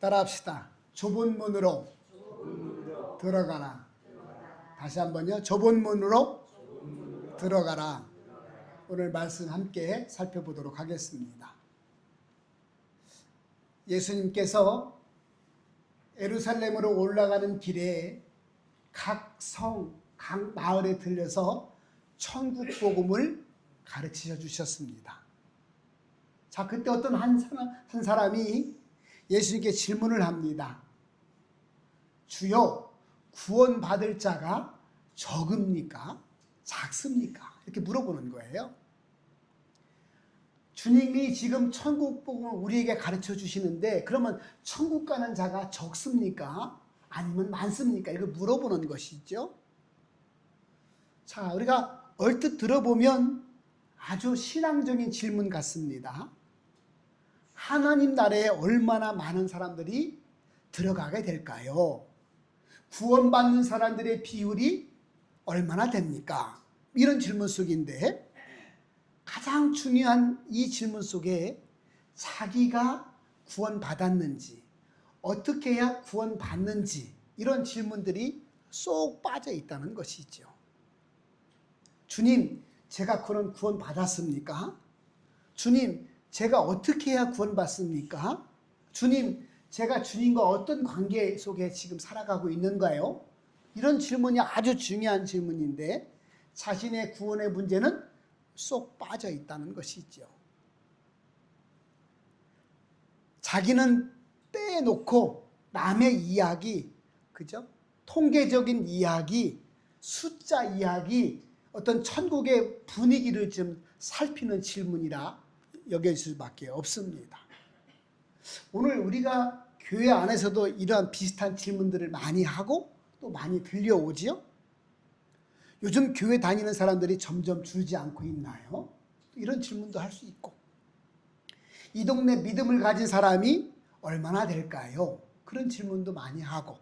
따라합시다. 좁은 문으로 들어가라. 다시 한번요. 좁은 문으로 들어가라. 오늘 말씀 함께 살펴보도록 하겠습니다. 예수님께서 예루살렘으로 올라가는 길에 각 성, 각 마을에 들려서 천국 복음을 가르치셔 주셨습니다. 자, 그때 어떤 한 사람이 예수님께 질문을 합니다. 주여, 구원받을 자가 적습니까? 작습니까? 이렇게 물어보는 거예요. 주님이 지금 천국 복음을 우리에게 가르쳐 주시는데 그러면 천국 가는 자가 적습니까? 아니면 많습니까? 이걸 물어보는 것이죠. 자, 우리가 얼뜻 들어보면 아주 신앙적인 질문 같습니다. 하나님 나라에 얼마나 많은 사람들이 들어가게 될까요? 구원받는 사람들의 비율이 얼마나 됩니까? 이런 질문 속인데 가장 중요한 이 질문 속에 자기가 구원받았는지, 어떻게 해야 구원받는지 이런 질문들이 쏙 빠져 있다는 것이죠. 주님, 제가 그런 구원받았습니까? 주님, 제가 어떻게 해야 구원받습니까? 주님, 제가 주님과 어떤 관계 속에 지금 살아가고 있는가요? 이런 질문이 아주 중요한 질문인데 자신의 구원의 문제는 쏙 빠져 있다는 것이죠. 자기는 빼놓고 남의 이야기, 그죠? 통계적인 이야기, 숫자 이야기, 어떤 천국의 분위기를 좀 살피는 질문이라 여길 수밖에 없습니다. 오늘 우리가 교회 안에서도 이러한 비슷한 질문들을 많이 하고 또 많이 들려오지요? 요즘 교회 다니는 사람들이 점점 줄지 않고 있나요? 이런 질문도 할 수 있고, 이 동네 믿음을 가진 사람이 얼마나 될까요? 그런 질문도 많이 하고,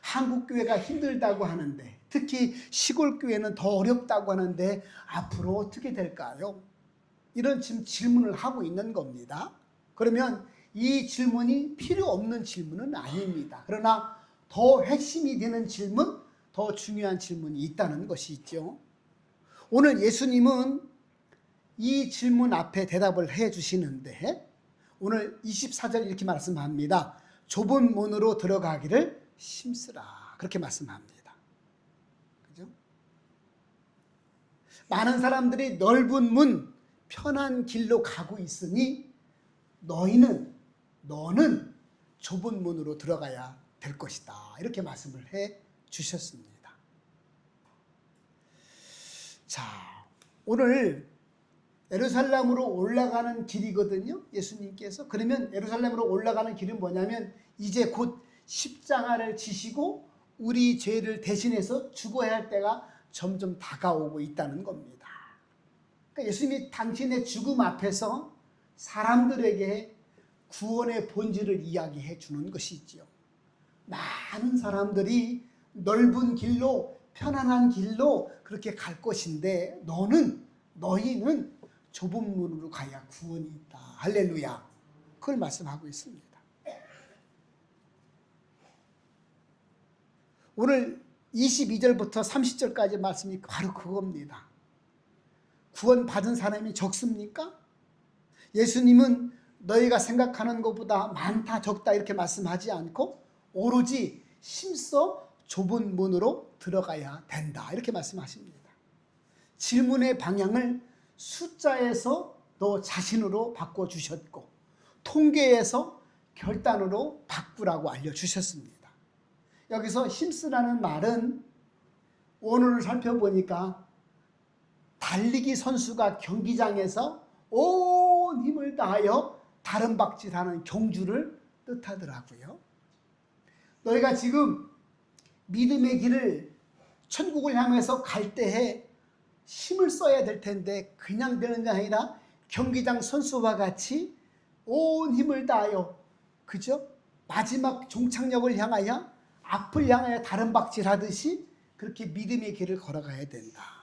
한국 교회가 힘들다고 하는데 특히 시골 교회는 더 어렵다고 하는데 앞으로 어떻게 될까요? 이런 지금 질문을 하고 있는 겁니다. 그러면 이 질문이 필요 없는 질문은 아닙니다. 그러나 더 핵심이 되는 질문, 더 중요한 질문이 있다는 것이 있죠. 오늘 예수님은 이 질문 앞에 대답을 해 주시는데 오늘 24절 이렇게 말씀합니다. 좁은 문으로 들어가기를 힘쓰라. 그렇게 말씀합니다. 그죠? 많은 사람들이 넓은 문, 편한 길로 가고 있으니 너는 좁은 문으로 들어가야 될 것이다. 이렇게 말씀을 해 주셨습니다. 자, 오늘 예루살렘으로 올라가는 길이거든요. 예수님께서. 그러면 예루살렘으로 올라가는 길은 뭐냐면 이제 곧 십자가를 지시고 우리 죄를 대신해서 죽어야 할 때가 점점 다가오고 있다는 겁니다. 그러니까 예수님이 당신의 죽음 앞에서 사람들에게 구원의 본질을 이야기해 주는 것이지요. 많은 사람들이 넓은 길로, 편안한 길로 그렇게 갈 것인데 너희는 좁은 문으로 가야 구원이 있다. 할렐루야. 그걸 말씀하고 있습니다. 오늘 22절부터 30절까지 말씀이 바로 그겁니다. 구원받은 사람이 적습니까? 예수님은 너희가 생각하는 것보다 많다 적다 이렇게 말씀하지 않고 오로지 힘써 좁은 문으로 들어가야 된다 이렇게 말씀하십니다. 질문의 방향을 숫자에서 너 자신으로 바꿔주셨고 통계에서 결단으로 바꾸라고 알려주셨습니다. 여기서 힘쓰라는 말은 원어를 살펴보니까 달리기 선수가 경기장에서 온 힘을 다하여 다른 박질하는 경주를 뜻하더라고요. 너희가 지금 믿음의 길을 천국을 향해서 갈 때에 힘을 써야 될 텐데 그냥 되는 게 아니라 경기장 선수와 같이 온 힘을 다하여 그죠? 마지막 종착역을 향하여 앞을 향하여 다른 박질하듯이 그렇게 믿음의 길을 걸어가야 된다.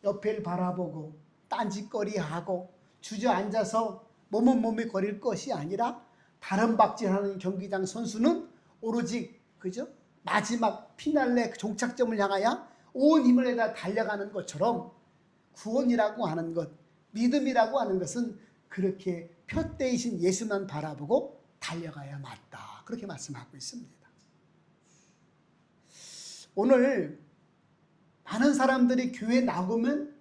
옆을 바라보고 딴짓거리하고 주저앉아서 머뭇머뭇거릴 것이 아니라 다른 박질하는 경기장 선수는 오로지 그죠? 마지막 피날레 종착점을 향하여 온 힘을 내다 달려가는 것처럼 구원이라고 하는 것, 믿음이라고 하는 것은 그렇게 표대이신 예수만 바라보고 달려가야 맞다. 그렇게 말씀하고 있습니다. 오늘 많은 사람들이 교회에 나오면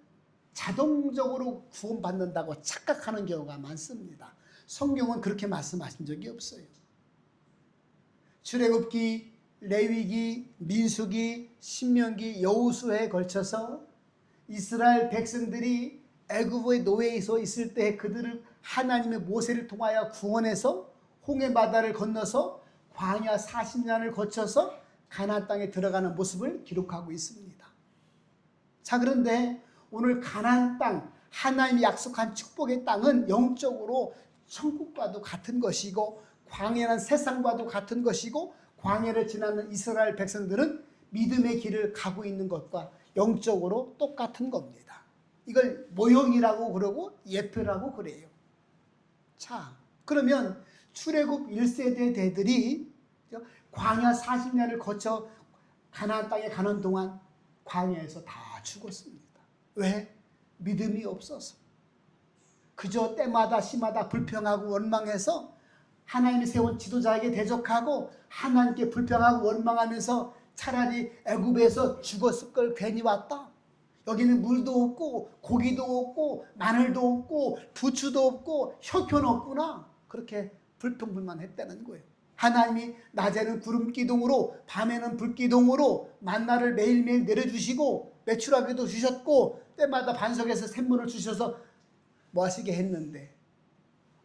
자동적으로 구원받는다고 착각하는 경우가 많습니다. 성경은 그렇게 말씀하신 적이 없어요. 출애굽기, 레위기, 민수기, 신명기, 여호수아에 걸쳐서 이스라엘 백성들이 애굽의 노예에서 있을 때 그들을 하나님의 모세를 통하여 구원해서 홍해 바다를 건너서 광야 40년을 거쳐서 가나안 땅에 들어가는 모습을 기록하고 있습니다. 자, 그런데 오늘 가나안 땅, 하나님이 약속한 축복의 땅은 영적으로 천국과도 같은 것이고 광야는 세상과도 같은 것이고 광야를 지나는 이스라엘 백성들은 믿음의 길을 가고 있는 것과 영적으로 똑같은 겁니다. 이걸 모형이라고 그러고 예표라고 그래요. 자, 그러면 출애굽 1세대 대들이 광야 40년을 거쳐 가나안 땅에 가는 동안 광야에서 다 죽었습니다. 왜? 믿음이 없어서. 그저 때마다 시마다 불평하고 원망해서 하나님이 세운 지도자에게 대적하고 하나님께 불평하고 원망하면서 차라리 애굽에서 죽었을 걸 괜히 왔다. 여기는 물도 없고 고기도 없고 마늘도 없고 부추도 없고 혁효는 없구나. 그렇게 불평불만했다는 거예요. 하나님이 낮에는 구름 기둥으로 밤에는 불 기둥으로 만나를 매일매일 내려주시고 메추라기도 주셨고 때마다 반석에서 샘물을 주셔서 뭐 하시게 했는데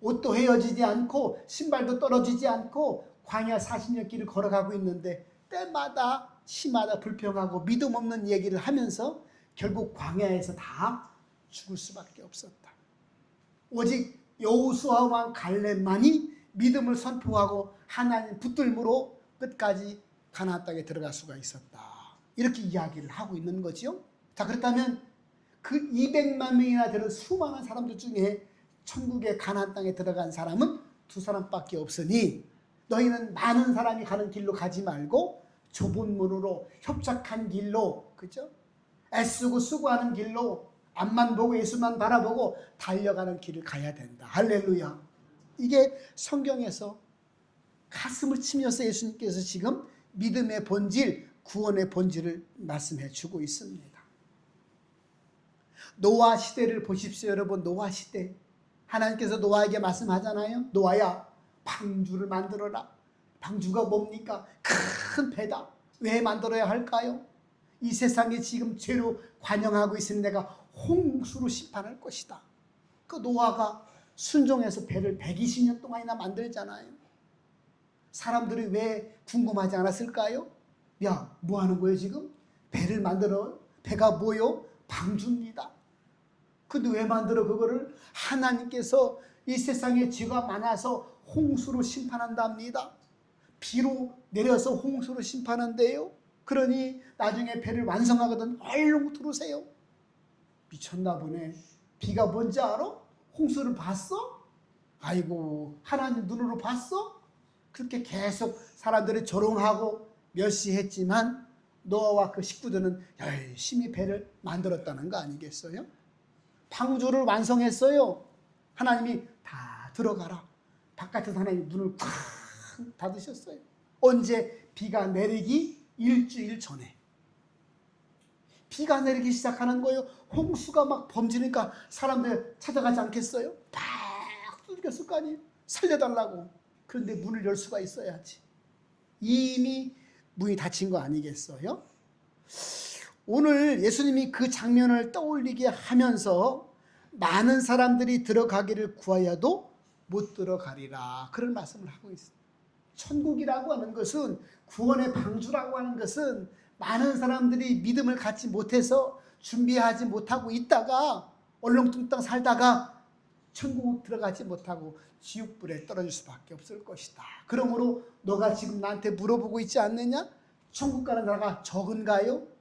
옷도 헤어지지 않고 신발도 떨어지지 않고 광야 40년 길을 걸어가고 있는데 때마다 시마다 불평하고 믿음 없는 얘기를 하면서 결국 광야에서 다 죽을 수밖에 없었다. 오직 여호수아 왕 갈렙만이 믿음을 선포하고 하나님 붙들므로 끝까지 가나안 땅에 들어갈 수가 있었다. 이렇게 이야기를 하고 있는 거지요. 자, 그렇다면 그 200만 명이나 되는 수많은 사람들 중에 천국의 가나안 땅에 들어간 사람은 두 사람밖에 없으니 너희는 많은 사람이 가는 길로 가지 말고 좁은 문으로 협착한 길로, 그죠? 애쓰고 수고하는 길로 앞만 보고 예수만 바라보고 달려가는 길을 가야 된다. 할렐루야. 이게 성경에서 가슴을 치면서 예수님께서 지금 믿음의 본질, 구원의 본질을 말씀해 주고 있습니다. 노아 시대를 보십시오. 여러분, 노아 시대 하나님께서 노아에게 말씀하잖아요. 노아야, 방주를 만들어라. 방주가 뭡니까? 큰 배다. 왜 만들어야 할까요? 이 세상에 지금 죄로 관영하고 있는 내가 홍수로 심판할 것이다. 그 노아가 순종해서 배를 120년 동안이나 만들잖아요. 사람들이 왜 궁금하지 않았을까요? 야, 뭐 하는 거예요 지금? 배를 만들어. 배가 뭐요? 방주입니다. 근데 왜 만들어 그거를? 하나님께서 이 세상에 죄가 많아서 홍수로 심판한답니다. 비로 내려서 홍수로 심판한대요. 그러니 나중에 배를 완성하거든 얼른 들으세요. 미쳤나 보네. 비가 뭔지 알아? 홍수를 봤어? 아이고, 하나님 눈으로 봤어? 그렇게 계속 사람들이 조롱하고 멸시했지만 노아와 그 식구들은 열심히 배를 만들었다는 거 아니겠어요? 방주를 완성했어요. 하나님이 다 들어가라. 바깥에서 하나님 눈을 탁 닫으셨어요. 언제? 비가 내리기 일주일 전에. 비가 내리기 시작하는 거예요. 홍수가 막 범지니까 사람들 찾아가지 않겠어요? 팍 뚫렸을 거 아니에요. 살려달라고. 그런데 문을 열 수가 있어야지. 이미 문이 닫힌 거 아니겠어요? 오늘 예수님이 그 장면을 떠올리게 하면서 많은 사람들이 들어가기를 구하여도 못 들어가리라. 그런 말씀을 하고 있습니다. 천국이라고 하는 것은, 구원의 방주라고 하는 것은 많은 사람들이 믿음을 갖지 못해서 준비하지 못하고 있다가 얼렁뚱땅 살다가 천국 들어가지 못하고 지옥불에 떨어질 수밖에 없을 것이다. 그러므로 너가 지금 나한테 물어보고 있지 않느냐? 천국 가는 나라가 적은가요?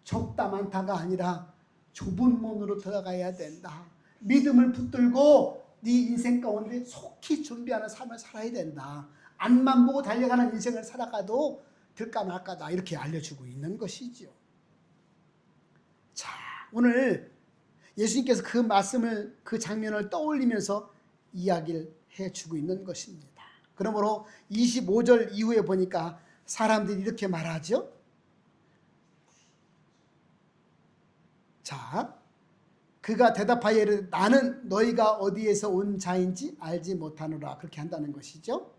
적다 많다가 아니라 좁은 문으로 들어가야 된다. 믿음을 붙들고 네 인생 가운데 속히 준비하는 삶을 살아야 된다. 앞만 보고 달려가는 인생을 살아가도 될까 말까다 이렇게 알려주고 있는 것이죠. 자, 오늘 예수님께서 그 말씀을, 그 장면을 떠올리면서 이야기를 해주고 있는 것입니다. 그러므로 25절 이후에 보니까 사람들이 이렇게 말하죠. 자, 그가 대답하여 이르되 나는 너희가 어디에서 온 자인지 알지 못하노라. 그렇게 한다는 것이죠.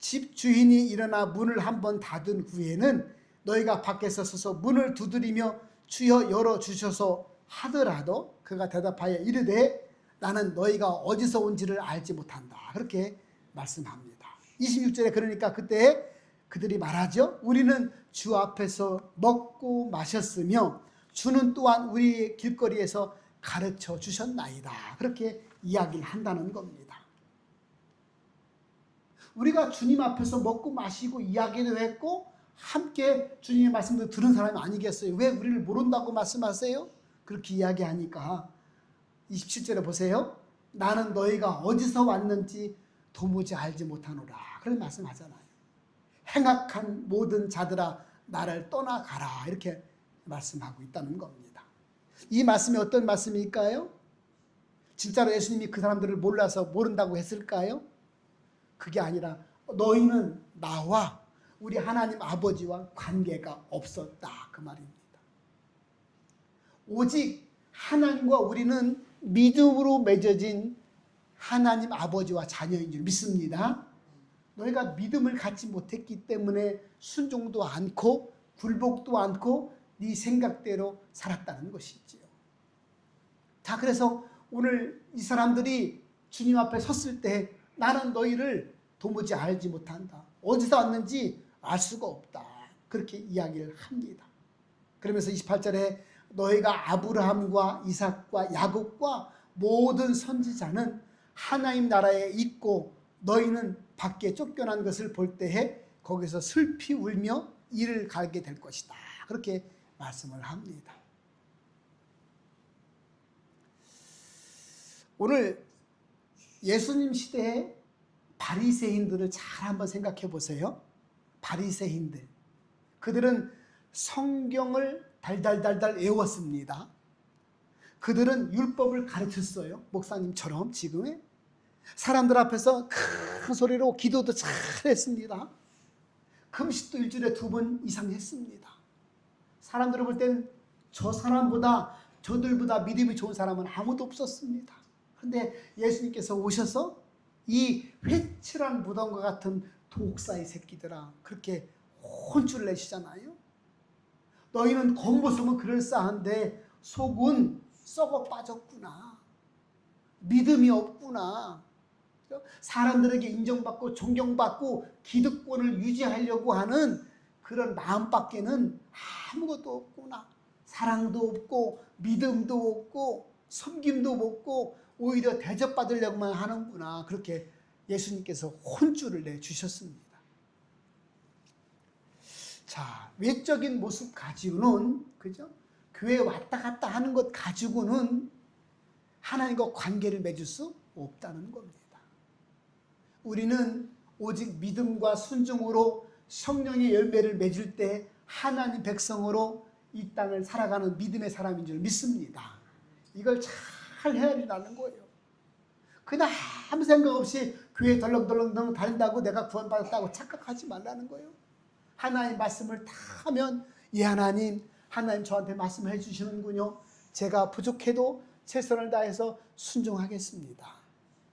집 주인이 일어나 문을 한번 닫은 후에는 너희가 밖에서 서서 문을 두드리며 주여 열어주셔서 하더라도 그가 대답하여 이르되 나는 너희가 어디서 온지를 알지 못한다. 그렇게 말씀합니다. 26절에 그러니까 그때 그들이 말하죠. 우리는 주 앞에서 먹고 마셨으며 주는 또한 우리 길거리에서 가르쳐 주셨나이다. 그렇게 이야기를 한다는 겁니다. 우리가 주님 앞에서 먹고 마시고 이야기도 했고 함께 주님의 말씀도 들은 사람이 아니겠어요? 왜 우리를 모른다고 말씀하세요? 그렇게 이야기하니까 27절에 보세요. 나는 너희가 어디서 왔는지 도무지 알지 못하노라. 그런 말씀하잖아요. 행악한 모든 자들아 나를 떠나가라. 이렇게 말씀하고 있다는 겁니다. 이 말씀이 어떤 말씀일까요? 진짜로 예수님이 그 사람들을 몰라서 모른다고 했을까요? 그게 아니라 너희는 나와 우리 하나님 아버지와 관계가 없었다. 그 말입니다. 오직 하나님과 우리는 믿음으로 맺어진 하나님 아버지와 자녀인 줄 믿습니다. 너희가 믿음을 갖지 못했기 때문에 순종도 않고 굴복도 않고 네 생각대로 살았다는 것이지요. 자, 그래서 오늘 이 사람들이 주님 앞에 섰을 때 나는 너희를 도무지 알지 못한다. 어디서 왔는지 알 수가 없다. 그렇게 이야기를 합니다. 그러면서 28절에 너희가 아브라함과 이삭과 야곱과 모든 선지자는 하나님 나라에 있고 너희는 밖에 쫓겨난 것을 볼 때에 거기서 슬피 울며 이를 갈게 될 것이다. 그렇게 말씀을 합니다. 오늘 예수님 시대에 바리새인들을 잘 한번 생각해 보세요. 바리새인들. 그들은 성경을 달달달달 외웠습니다. 그들은 율법을 가르쳤어요. 목사님처럼 지금의. 사람들 앞에서 큰 소리로 기도도 잘 했습니다. 금식도 일주일에 2번 이상 했습니다. 사람들을 볼 때는 저 사람보다 저들보다 믿음이 좋은 사람은 아무도 없었습니다. 그런데 예수님께서 오셔서 이 회칠한 무덤과 같은 독사의 새끼들아 그렇게 혼쭐을 내시잖아요. 너희는 겉모습은 그럴싸한데 속은 썩어 빠졌구나. 믿음이 없구나. 사람들에게 인정받고 존경받고 기득권을 유지하려고 하는 그런 마음밖에는 아무것도 없구나. 사랑도 없고 믿음도 없고 섬김도 없고 오히려 대접받으려고만 하는구나. 그렇게 예수님께서 혼쭐을 내주셨습니다. 자, 외적인 모습 가지고는, 그죠? 교회에 왔다 갔다 하는 것 가지고는 하나님과 관계를 맺을 수 없다는 겁니다. 우리는 오직 믿음과 순종으로 성령의 열매를 맺을 때 하나님 백성으로 이 땅을 살아가는 믿음의 사람인 줄 믿습니다. 이걸 잘 헤아리라는 거예요. 그냥 아무 생각 없이 교회 덜렁덜렁 다닌다고 내가 구원받았다고 착각하지 말라는 거예요. 하나님 말씀을 다 하면 예 하나님 저한테 말씀해 주시는군요. 제가 부족해도 최선을 다해서 순종하겠습니다.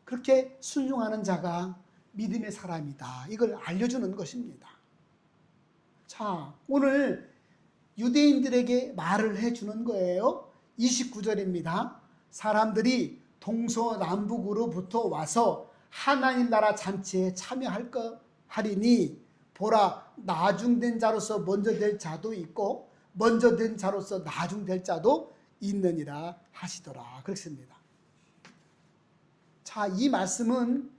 그렇게 순종하는 자가 믿음의 사람이다. 이걸 알려주는 것입니다. 자, 오늘 유대인들에게 말을 해주는 거예요. 29절입니다. 사람들이 동서남북으로부터 와서 하나님 나라 잔치에 참여하리니 보라 나중된 자로서 먼저 될 자도 있고 먼저 된 자로서 나중될 자도 있느니라 하시더라. 그렇습니다. 자, 이 말씀은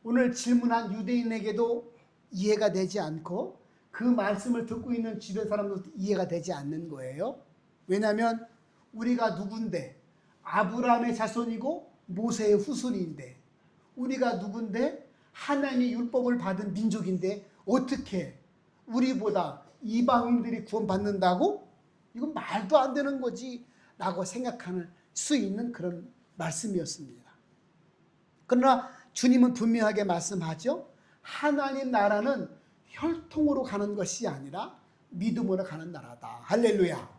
오늘 질문한 유대인에게도 이해가 되지 않고 그 말씀을 듣고 있는 주변 사람도 이해가 되지 않는 거예요. 왜냐하면 우리가 누군데 아브라함의 자손이고 모세의 후손인데 우리가 누군데? 하나님의 율법을 받은 민족인데 어떻게 우리보다 이방인들이 구원받는다고? 이건 말도 안 되는 거지 라고 생각할 수 있는 그런 말씀이었습니다. 그러나 주님은 분명하게 말씀하죠. 하나님 나라는 혈통으로 가는 것이 아니라 믿음으로 가는 나라다. 할렐루야.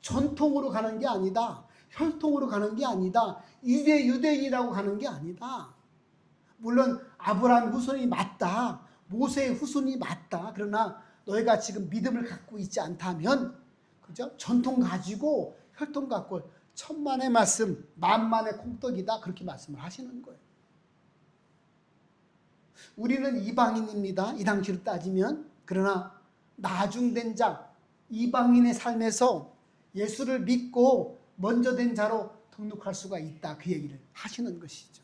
전통으로 가는 게 아니다. 혈통으로 가는 게 아니다. 유대인이라고 가는 게 아니다. 물론 아브라함 후손이 맞다. 모세의 후손이 맞다. 그러나 너희가 지금 믿음을 갖고 있지 않다면, 그죠? 전통 가지고 혈통 갖고 천만의 말씀, 만만의 콩떡이다. 그렇게 말씀을 하시는 거예요. 우리는 이방인입니다. 이 당시로 따지면. 그러나 나중된 자, 이방인의 삶에서 예수를 믿고 먼저 된 자로 등록할 수가 있다. 그 얘기를 하시는 것이죠.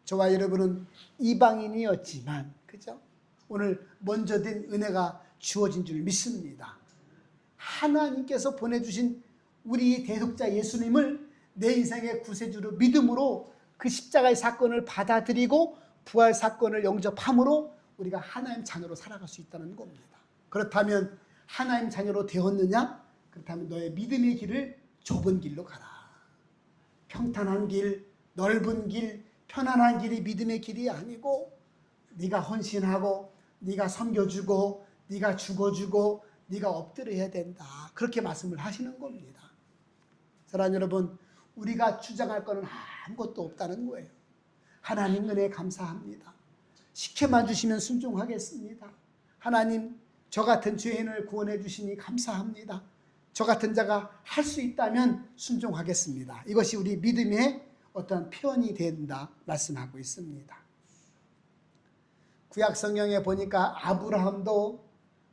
저와 여러분은 이방인이었지만, 그죠? 오늘 먼저 된 은혜가 주어진 줄 믿습니다. 하나님께서 보내주신 우리 대속자 예수님을 내 인생의 구세주로 믿음으로 그 십자가의 사건을 받아들이고 부활 사건을 영접함으로 우리가 하나님 자녀로 살아갈 수 있다는 겁니다. 그렇다면 하나님 자녀로 되었느냐? 그렇다면 너의 믿음의 길을 좁은 길로 가라. 평탄한 길, 넓은 길, 편안한 길이 믿음의 길이 아니고 네가 헌신하고 네가 섬겨주고 네가 죽어주고 네가 엎드려야 된다. 그렇게 말씀을 하시는 겁니다. 사랑하는 여러분, 우리가 주장할 것은 아무것도 없다는 거예요. 하나님 은혜 감사합니다. 시켜만 주시면 순종하겠습니다. 하나님, 저 같은 죄인을 구원해 주시니 감사합니다. 저 같은 자가 할 수 있다면 순종하겠습니다. 이것이 우리 믿음의 어떤 표현이 된다 말씀하고 있습니다. 구약 성경에 보니까 아브라함도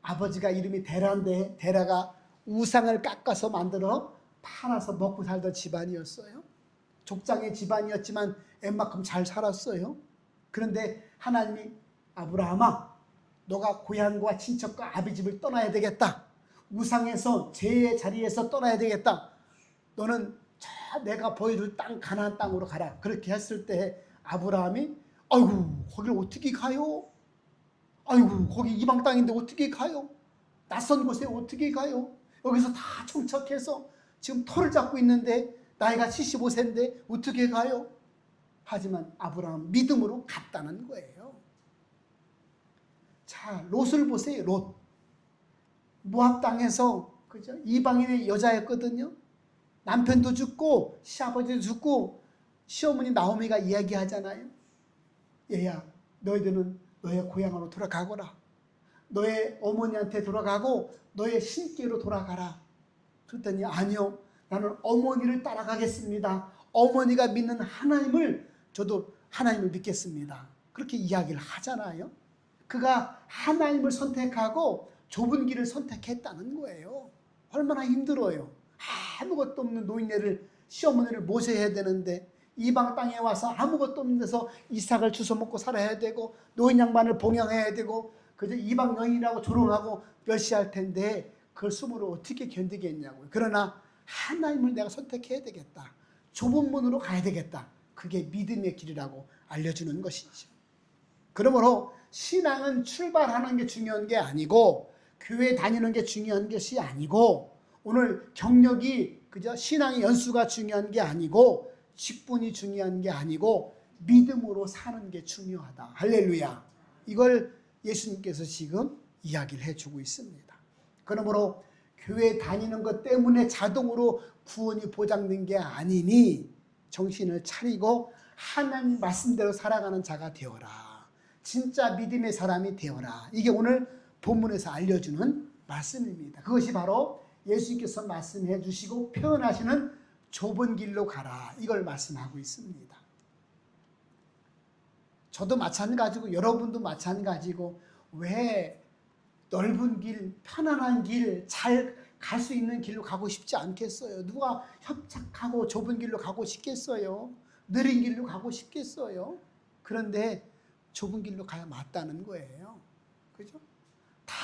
아버지가 이름이 데라인데 데라가 우상을 깎아서 만들어 팔아서 먹고 살던 집안이었어요. 족장의 집안이었지만 웬만큼 잘 살았어요. 그런데 하나님이 아브라함아, 너가 고향과 친척과 아비집을 떠나야 되겠다. 우상에서 죄의 자리에서 떠나야 되겠다. 너는 저 내가 보여줄 땅 가나안 땅으로 가라. 그렇게 했을 때 아브라함이 아이고 거기를 어떻게 가요? 아이고 거기 이방 땅인데 어떻게 가요? 낯선 곳에 어떻게 가요? 여기서 다 청척해서 지금 터를 잡고 있는데 나이가 75세인데 어떻게 가요? 하지만 아브라함 믿음으로 갔다는 거예요. 자, 롯을 보세요. 롯. 모압 땅에서 그죠? 이방인의 여자였거든요. 남편도 죽고 시아버지도 죽고 시어머니 나오미가 이야기하잖아요. 얘야, 너희들은 너의 고향으로 돌아가거라. 너의 어머니한테 돌아가고 너의 신께로 돌아가라. 그랬더니 아니요, 나는 어머니를 따라가겠습니다. 어머니가 믿는 하나님을 저도 하나님을 믿겠습니다. 그렇게 이야기를 하잖아요. 그가 하나님을 선택하고 좁은 길을 선택했다는 거예요. 얼마나 힘들어요. 아무것도 없는 노인네를 시어머니를 모셔야 되는데 이방 땅에 와서 아무것도 없는 데서 이삭을 주워 먹고 살아야 되고 노인 양반을 봉양해야 되고 그저 이방 여인이라고 조롱하고 멸시할 텐데 그걸 숨으로 어떻게 견디겠냐고요. 그러나 하나님을 내가 선택해야 되겠다. 좁은 문으로 가야 되겠다. 그게 믿음의 길이라고 알려주는 것이죠. 그러므로 신앙은 출발하는 게 중요한 게 아니고 교회 다니는 게 중요한 것이 아니고 오늘 경력이 그저 신앙의 연수가 중요한 게 아니고 직분이 중요한 게 아니고 믿음으로 사는 게 중요하다. 할렐루야. 이걸 예수님께서 지금 이야기를 해주고 있습니다. 그러므로 교회 다니는 것 때문에 자동으로 구원이 보장된 게 아니니 정신을 차리고 하나님 말씀대로 살아가는 자가 되어라. 진짜 믿음의 사람이 되어라. 이게 오늘 본문에서 알려주는 말씀입니다. 그것이 바로 예수님께서 말씀해 주시고 표현하시는 좁은 길로 가라. 이걸 말씀하고 있습니다. 저도 마찬가지고 여러분도 마찬가지고 왜 넓은 길, 편안한 길, 잘 갈 수 있는 길로 가고 싶지 않겠어요? 누가 협착하고 좁은 길로 가고 싶겠어요? 느린 길로 가고 싶겠어요? 그런데 좁은 길로 가야 맞다는 거예요. 그죠? 다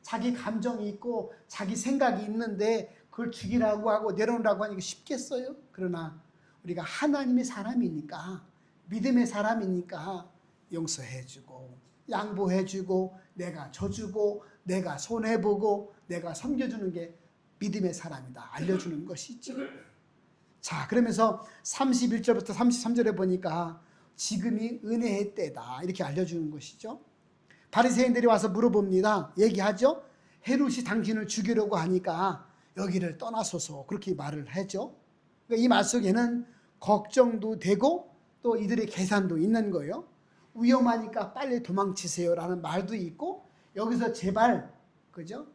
자기 감정이 있고 자기 생각이 있는데 그걸 죽이라고 하고 내려놓으라고 하니까 쉽겠어요? 그러나 우리가 하나님의 사람이니까, 믿음의 사람이니까 용서해주고 양보해주고 내가 져주고 내가 손해보고 내가 섬겨주는 게 믿음의 사람이다 알려주는 것이죠. 자, 그러면서 31절부터 33절에 보니까 지금이 은혜의 때다 이렇게 알려주는 것이죠. 바리새인들이 와서 물어봅니다. 얘기하죠. 헤롯이 당신을 죽이려고 하니까 여기를 떠나소서 그렇게 말을 하죠. 그러니까 이 말 속에는 걱정도 되고 또 이들의 계산도 있는 거예요. 위험하니까 빨리 도망치세요라는 말도 있고 여기서 제발 그죠?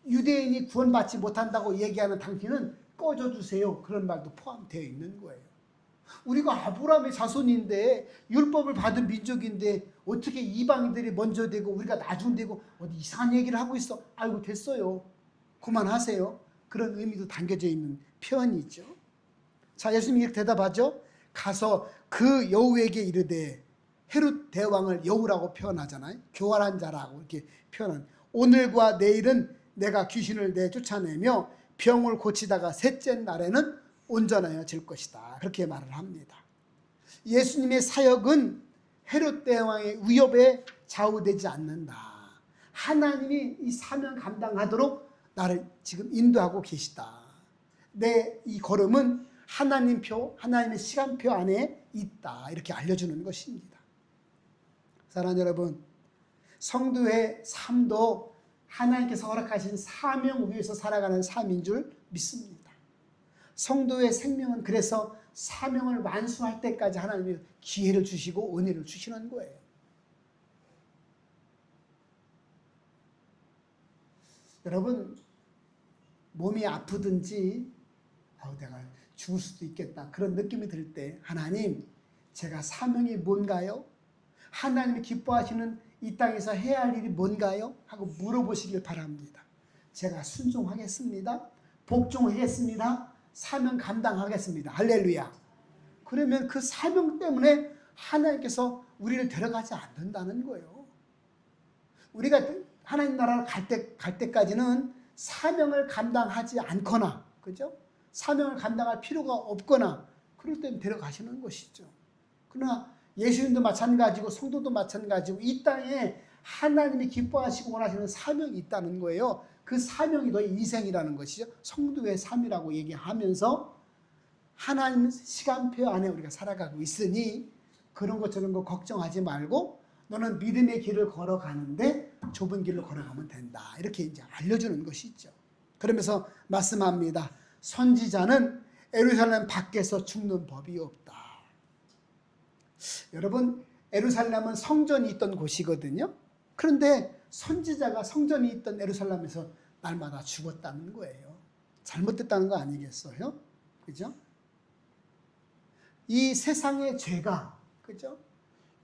유대인이 구원받지 못한다고 얘기하는 당신은 꺼져주세요 그런 말도 포함되어 있는 거예요. 우리가 아브라함의 자손인데 율법을 받은 민족인데 어떻게 이방인들이 먼저 되고 우리가 나중 되고 어디 이상한 얘기를 하고 있어. 아이고 됐어요. 그만하세요. 그런 의미도 담겨져 있는 표현이죠. 자, 예수님이 이렇게 대답하죠. 가서 그 여우에게 이르되 헤롯 대왕을 여우라고 표현하잖아요. 교활한 자라고 이렇게 표현한. 오늘과 내일은 내가 귀신을 내쫓아내며 병을 고치다가 셋째 날에는 온전하여질 것이다. 그렇게 말을 합니다. 예수님의 사역은 헤롯 대왕의 위협에 좌우되지 않는다. 하나님이 이 사명 감당하도록 나를 지금 인도하고 계시다. 내 이 걸음은 하나님의 시간표 안에 있다. 이렇게 알려주는 것입니다. 사랑하는 여러분, 성도의 삶도 하나님께서 허락하신 사명 위에서 살아가는 삶인 줄 믿습니다. 성도의 생명은 그래서 사명을 완수할 때까지 하나님이 기회를 주시고 은혜를 주시는 거예요. 여러분, 몸이 아프든지 내가 죽을 수도 있겠다 그런 느낌이 들 때 하나님 제가 사명이 뭔가요? 하나님이 기뻐하시는 이 땅에서 해야 할 일이 뭔가요? 하고 물어보시길 바랍니다. 제가 순종하겠습니다. 복종하겠습니다. 사명 감당하겠습니다. 할렐루야. 그러면 그 사명 때문에 하나님께서 우리를 데려가지 않는다는 거예요. 우리가 하나님 나라를 갈 때까지는 사명을 감당하지 않거나, 그죠? 사명을 감당할 필요가 없거나, 그럴 때는 데려가시는 것이죠. 그러나 예수님도 마찬가지고 성도도 마찬가지고 이 땅에 하나님이 기뻐하시고 원하시는 사명이 있다는 거예요. 그 사명이 너의 인생이라는 것이죠. 성도의 삶이라고 얘기하면서 하나님 시간표 안에 우리가 살아가고 있으니 그런 것 저런 거 걱정하지 말고 너는 믿음의 길을 걸어가는데 좁은 길로 걸어가면 된다. 이렇게 이제 알려주는 것이죠. 그러면서 말씀합니다. 선지자는 예루살렘 밖에서 죽는 법이 없다. 여러분, 예루살렘은 성전이 있던 곳이거든요. 그런데 선지자가 성전이 있던 예루살렘에서 날마다 죽었다는 거예요. 잘못됐다는 거 아니겠어요? 그죠? 이 세상의 죄가, 그죠?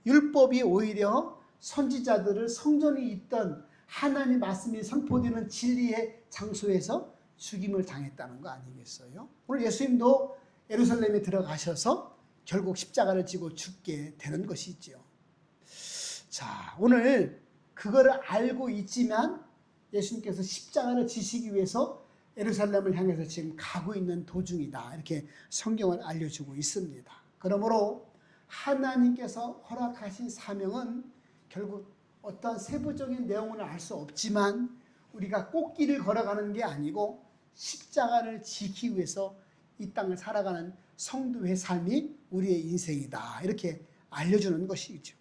율법이 오히려 선지자들을 성전이 있던 하나님 말씀이 선포되는 진리의 장소에서 죽임을 당했다는 거 아니겠어요? 오늘 예수님도 예루살렘에 들어가셔서 결국 십자가를 지고 죽게 되는 것이죠. 자, 오늘 그거를 알고 있지만 예수님께서 십자가를 지시기 위해서 예루살렘을 향해서 지금 가고 있는 도중이다. 이렇게 성경을 알려주고 있습니다. 그러므로 하나님께서 허락하신 사명은 결국 어떤 세부적인 내용은 알 수 없지만 우리가 꽃길을 걸어가는 게 아니고 십자가를 지키기 위해서 이 땅을 살아가는 성도의 삶이 우리의 인생이다. 이렇게 알려주는 것이죠.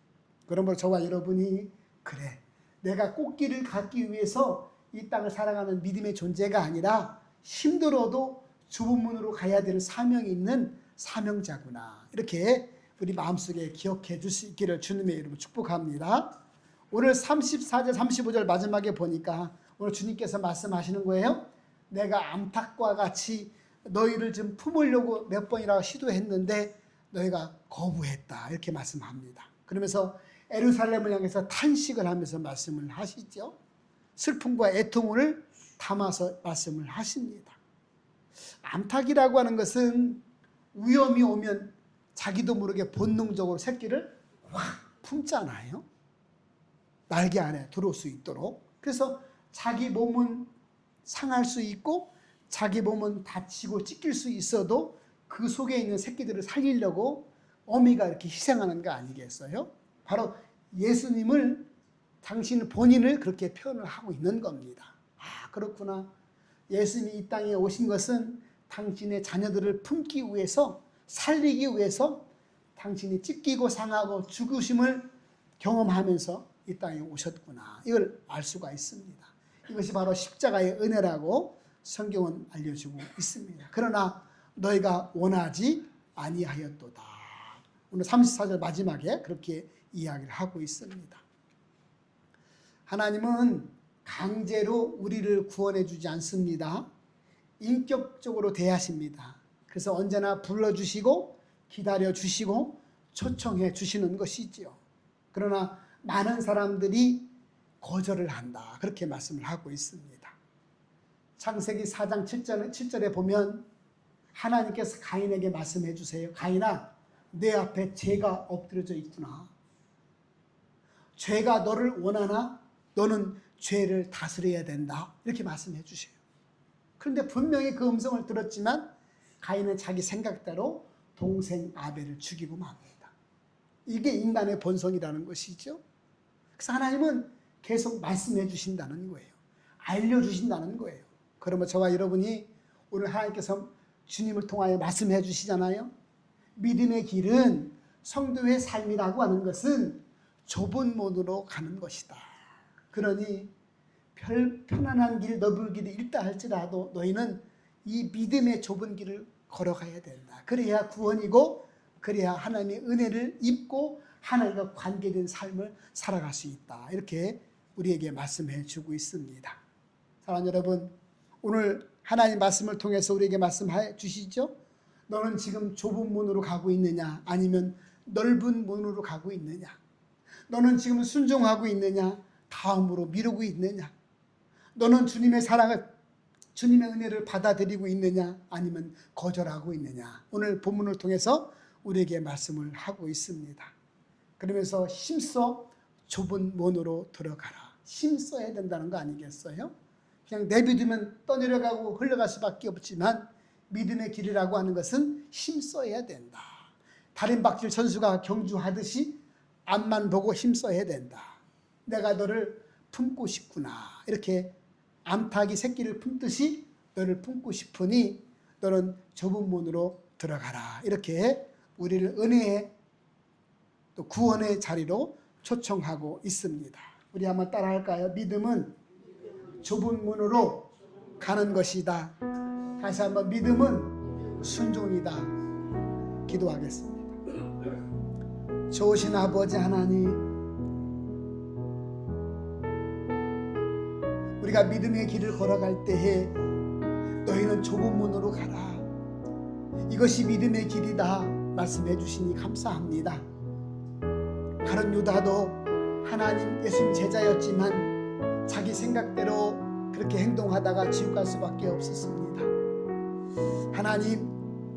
그러므로 저와 여러분이 그래, 내가 꽃길을 걷기 위해서 이 땅을 살아가는 믿음의 존재가 아니라 힘들어도 좁은 문으로 가야 되는 사명이 있는 사명자구나. 이렇게 우리 마음속에 기억해 줄 수 있기를 주님의 이름으로 축복합니다. 오늘 34절 35절 마지막에 보니까 오늘 주님께서 말씀하시는 거예요. 내가 암탉과 같이 너희를 좀 품으려고 몇 번이나 시도했는데 너희가 거부했다. 이렇게 말씀합니다. 그러면서 예루살렘을 향해서 탄식을 하면서 말씀을 하시죠. 슬픔과 애통을 담아서 말씀을 하십니다. 암탉이라고 하는 것은 위험이 오면 자기도 모르게 본능적으로 새끼를 확 품잖아요. 날개 안에 들어올 수 있도록. 그래서 자기 몸은 상할 수 있고 자기 몸은 다치고 찢길 수 있어도 그 속에 있는 새끼들을 살리려고 어미가 이렇게 희생하는 거 아니겠어요? 바로 예수님을 당신 본인을 그렇게 표현을 하고 있는 겁니다. 아, 그렇구나. 예수님이 이 땅에 오신 것은 당신의 자녀들을 품기 위해서, 살리기 위해서 당신이 찢기고 상하고 죽으심을 경험하면서 이 땅에 오셨구나. 이걸 알 수가 있습니다. 이것이 바로 십자가의 은혜라고 성경은 알려주고 있습니다. 그러나 너희가 원하지 아니하였도다. 오늘 34절 마지막에 그렇게 이야기를 하고 있습니다. 하나님은 강제로 우리를 구원해 주지 않습니다. 인격적으로 대하십니다. 그래서 언제나 불러주시고 기다려주시고 초청해 주시는 것이지요. 그러나 많은 사람들이 거절을 한다. 그렇게 말씀을 하고 있습니다. 창세기 4장 7절에 보면 하나님께서 가인에게 말씀해 주세요. 가인아, 내 앞에 죄가 엎드려져 있구나. 죄가 너를 원하나 너는 죄를 다스려야 된다. 이렇게 말씀해 주세요. 그런데 분명히 그 음성을 들었지만 가인은 자기 생각대로 동생 아벨을 죽이고 맙니다. 이게 인간의 본성이라는 것이죠. 그래서 하나님은 계속 말씀해 주신다는 거예요. 알려주신다는 거예요. 그러면 저와 여러분이 오늘 하나님께서 주님을 통하여 말씀해 주시잖아요. 믿음의 길은 성도의 삶이라고 하는 것은 좁은 문으로 가는 것이다. 그러니 편안한 길, 넓은 길이 있다 할지라도 너희는 이 믿음의 좁은 길을 걸어가야 된다. 그래야 구원이고 그래야 하나님의 은혜를 입고 하나님과 관계된 삶을 살아갈 수 있다. 이렇게 우리에게 말씀해 주고 있습니다. 사랑하는 여러분, 오늘 하나님 말씀을 통해서 우리에게 말씀해 주시죠. 너는 지금 좁은 문으로 가고 있느냐 아니면 넓은 문으로 가고 있느냐. 너는 지금 순종하고 있느냐 다음으로 미루고 있느냐. 너는 주님의 사랑을, 주님의 은혜를 받아들이고 있느냐 아니면 거절하고 있느냐. 오늘 본문을 통해서 우리에게 말씀을 하고 있습니다. 그러면서 힘써 좁은 문으로 들어가라. 힘써야 된다는 거 아니겠어요? 그냥 내비두면 떠내려가고 흘러갈 수밖에 없지만 믿음의 길이라고 하는 것은 힘써야 된다. 달인박질 선수가 경주하듯이 앞만 보고 힘써야 된다. 내가 너를 품고 싶구나. 이렇게 암탉이 새끼를 품듯이 너를 품고 싶으니 너는 좁은 문으로 들어가라. 이렇게 우리를 은혜의 또 구원의 자리로 초청하고 있습니다. 우리 한번 따라할까요? 믿음은 좁은 문으로 가는 것이다. 다시 한번 믿음은 순종이다. 기도하겠습니다. 좋으신 아버지 하나님, 우리가 믿음의 길을 걸어갈 때에 너희는 좁은 문으로 가라. 이것이 믿음의 길이다 말씀해 주시니 감사합니다. 가룟 유다도 하나님 예수님 제자였지만 자기 생각대로 그렇게 행동하다가 지옥 갈 수밖에 없었습니다. 하나님,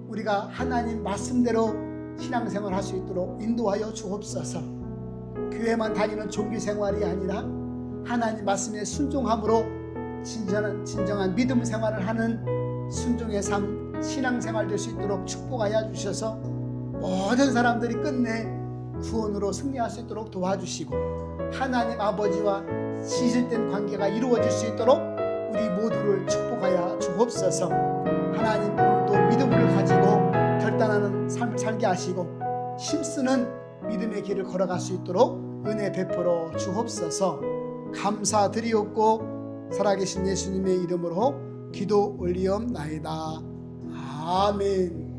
우리가 하나님 말씀대로 신앙생활 할 수 있도록 인도하여 주옵소서. 교회만 다니는 종교생활이 아니라 하나님 말씀에 순종함으로 진정한 믿음 생활을 하는 순종의 삶, 신앙생활 될 수 있도록 축복하여 주셔서 모든 사람들이 끝내 구원으로 승리할 수 있도록 도와주시고 하나님 아버지와 시실된 관계가 이루어질 수 있도록 우리 모두를 축복하여 주옵소서. 하나님, 오늘도 믿음을 가지고 결단하는 삶을 살게 하시고 힘쓰는 믿음의 길을 걸어갈 수 있도록 은혜 베풀어 주옵소서. 감사드리옵고 살아계신 예수님의 이름으로 기도 올리옵나이다. 아멘.